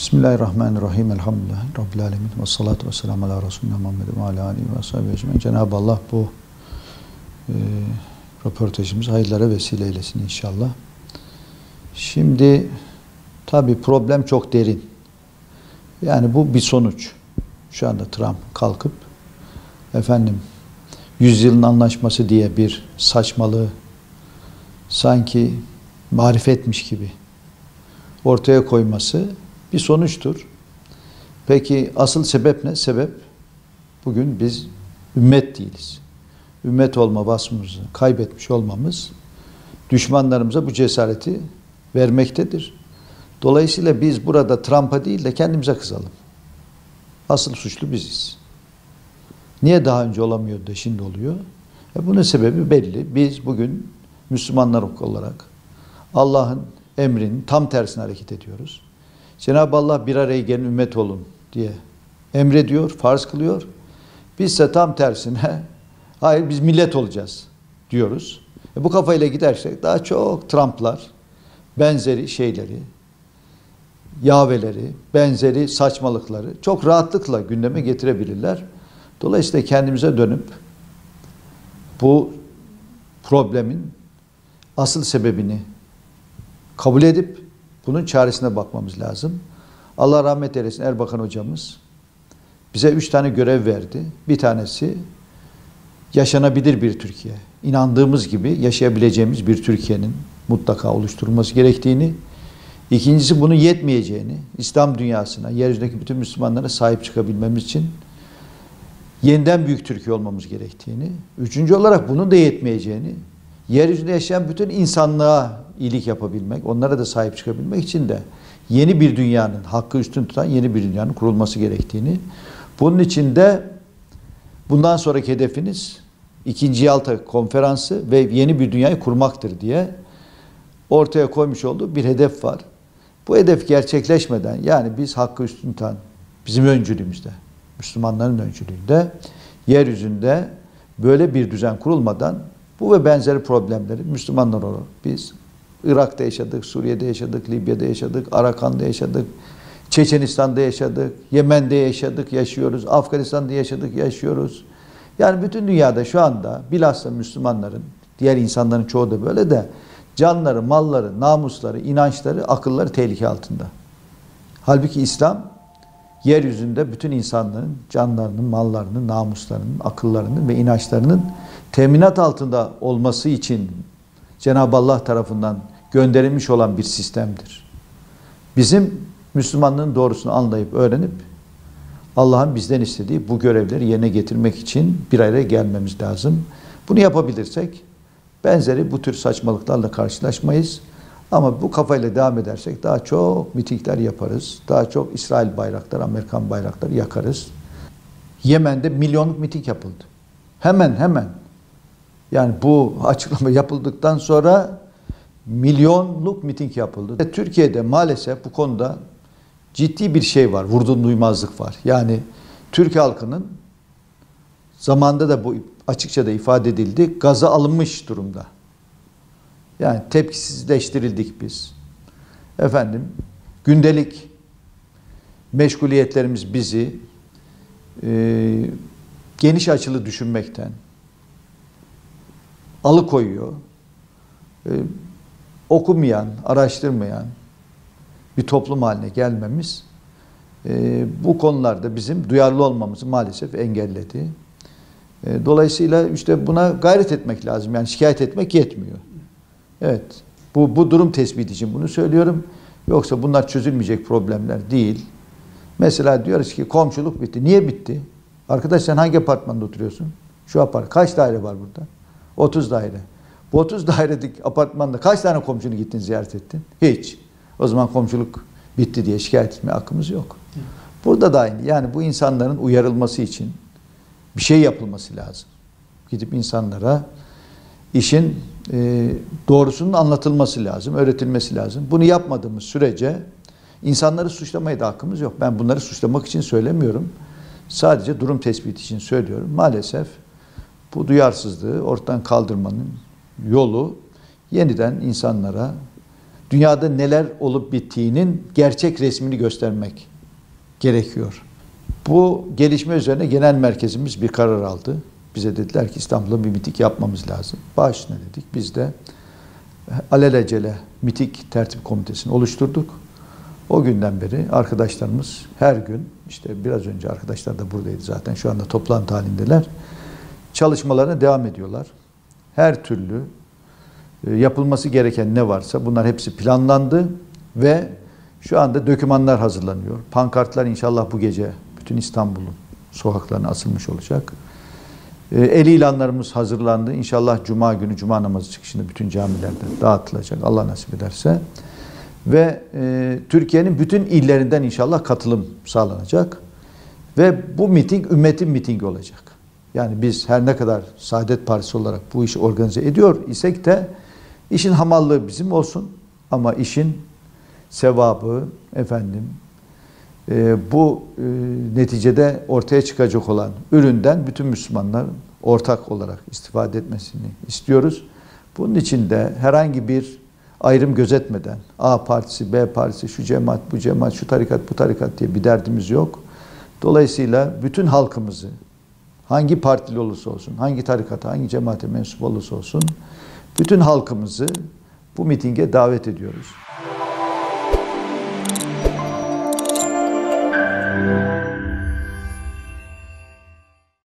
Bismillahirrahmanirrahim. Elhamdülillahi Rabbil alemin. Ve salatu ve selamu ala Resulüne Muhammed ve ala aleyhi ve sahibi ecmaîn. Cenab-ı Allah bu röportajımızı hayırlara vesile eylesin inşallah. Şimdi tabi problem çok derin. Yani bu bir sonuç. Şu anda Trump kalkıp yüzyılın anlaşması diye bir saçmalığı sanki marifetmiş gibi ortaya koyması bir sonuçtur. Peki asıl sebep ne? Sebep bugün biz ümmet değiliz. Ümmet olma vasfımızı kaybetmiş olmamız düşmanlarımıza bu cesareti vermektedir. Dolayısıyla biz burada Trump'a değil de kendimize kızalım. Asıl suçlu biziz. Niye daha önce olamıyordu da şimdi oluyor? Bunun sebebi belli. Biz bugün Müslümanlar olarak Allah'ın emrinin tam tersine hareket ediyoruz. Cenab-ı Allah bir araya gelin ümmet olun diye emrediyor, farz kılıyor. Biz ise tam tersine hayır biz millet olacağız diyoruz. Bu kafayla gidersek daha çok Trump'lar, benzeri şeyleri, yaveleri, benzeri saçmalıkları çok rahatlıkla gündeme getirebilirler. Dolayısıyla kendimize dönüp bu problemin asıl sebebini kabul edip bunun çaresine bakmamız lazım. Allah rahmet eylesin Erbakan hocamız bize 3 tane görev verdi. Bir tanesi yaşanabilir bir Türkiye. İnandığımız gibi yaşayabileceğimiz bir Türkiye'nin mutlaka oluşturulması gerektiğini, ikincisi bunun yetmeyeceğini, İslam dünyasına, yeryüzündeki bütün Müslümanlara sahip çıkabilmemiz için yeniden büyük Türkiye olmamız gerektiğini, üçüncü olarak bunun da yetmeyeceğini, yeryüzünde yaşayan bütün insanlığa iyilik yapabilmek, onlara da sahip çıkabilmek için de yeni bir dünyanın, hakkı üstün tutan yeni bir dünyanın kurulması gerektiğini, bunun için de bundan sonraki hedefiniz 2. Yalta Konferansı ve yeni bir dünyayı kurmaktır diye ortaya koymuş olduğu bir hedef var. Bu hedef gerçekleşmeden, yani biz hakkı üstün tutan, bizim öncülüğümüzde, Müslümanların öncülüğünde, yeryüzünde böyle bir düzen kurulmadan bu ve benzeri problemleri Müslümanlar olarak biz Irak'ta yaşadık, Suriye'de yaşadık, Libya'da yaşadık, Arakan'da yaşadık, Çeçenistan'da yaşadık, Yemen'de yaşadık, yaşıyoruz, Afganistan'da yaşadık, yaşıyoruz. Yani bütün dünyada şu anda bilhassa Müslümanların, diğer insanların çoğu da böyle de canları, malları, namusları, inançları, akılları tehlike altında. Halbuki İslam yeryüzünde bütün insanların canlarının, mallarının, namuslarının, akıllarının ve inançlarının teminat altında olması için Cenab-ı Allah tarafından gönderilmiş olan bir sistemdir. Bizim Müslümanlığın doğrusunu anlayıp öğrenip Allah'ın bizden istediği bu görevleri yerine getirmek için bir araya gelmemiz lazım. Bunu yapabilirsek benzeri bu tür saçmalıklarla karşılaşmayız. Ama bu kafayla devam edersek daha çok mitingler yaparız. Daha çok İsrail bayrakları, Amerikan bayrakları yakarız. Yemen'de milyonluk miting yapıldı. Hemen. Yani bu açıklama yapıldıktan sonra milyonluk miting yapıldı. Türkiye'de maalesef bu konuda ciddi bir şey var, vurdum duymazlık var. Yani Türk halkının zamanda da bu açıkça da ifade edildi, gaza alınmış durumda. Yani tepkisizleştirildik biz. Gündelik meşguliyetlerimiz bizi geniş açılı düşünmekten alıkoyuyor. Okumayan, araştırmayan bir toplum haline gelmemiz bu konularda bizim duyarlı olmamızı maalesef engelledi. Dolayısıyla işte buna gayret etmek lazım. Yani şikayet etmek yetmiyor. Evet. Bu durum tespiti için bunu söylüyorum. Yoksa bunlar çözülmeyecek problemler değil. Mesela diyoruz ki komşuluk bitti. Niye bitti? Arkadaş sen hangi apartmanda oturuyorsun? Şu apartman. Kaç daire var burada? 30 daire. Bu 30 dairelik apartmanda kaç tane komşunu gittin ziyaret ettin? Hiç. O zaman komşuluk bitti diye şikayet etmeye hakkımız yok. Burada da aynı. Yani bu insanların uyarılması için bir şey yapılması lazım. Gidip insanlara işin doğrusunun anlatılması lazım, öğretilmesi lazım. Bunu yapmadığımız sürece insanları suçlamaya da hakkımız yok. Ben bunları suçlamak için söylemiyorum. Sadece durum tespiti için söylüyorum. Maalesef bu duyarsızlığı ortadan kaldırmanın yolu yeniden insanlara dünyada neler olup bittiğinin gerçek resmini göstermek gerekiyor. Bu gelişme üzerine genel merkezimiz bir karar aldı. Bize dediler ki İstanbul'da bir miting yapmamız lazım. Başına dedik. Biz de alelacele miting tertip komitesini oluşturduk. O günden beri arkadaşlarımız her gün, işte biraz önce arkadaşlar da buradaydı zaten, şu anda toplantı halindeler, çalışmalarına devam ediyorlar. Her türlü yapılması gereken ne varsa bunlar hepsi planlandı ve şu anda dokümanlar hazırlanıyor. Pankartlar inşallah bu gece bütün İstanbul'un sokaklarına asılmış olacak. El ilanlarımız hazırlandı. İnşallah Cuma günü, Cuma namazı çıkışında bütün camilerde dağıtılacak. Allah nasip ederse. Ve Türkiye'nin bütün illerinden inşallah katılım sağlanacak. Ve bu miting ümmetin mitingi olacak. Yani biz her ne kadar Saadet Partisi olarak bu işi organize ediyor isek de işin hamallığı bizim olsun. Ama işin sevabı, bu neticede ortaya çıkacak olan üründen bütün Müslümanlar ortak olarak istifade etmesini istiyoruz. Bunun için de herhangi bir ayrım gözetmeden A partisi, B partisi, şu cemaat, bu cemaat, şu tarikat, bu tarikat diye bir derdimiz yok. Dolayısıyla bütün halkımızı hangi partili olursa olsun, hangi tarikata, hangi cemaate mensup olursa olsun bütün halkımızı bu mitinge davet ediyoruz.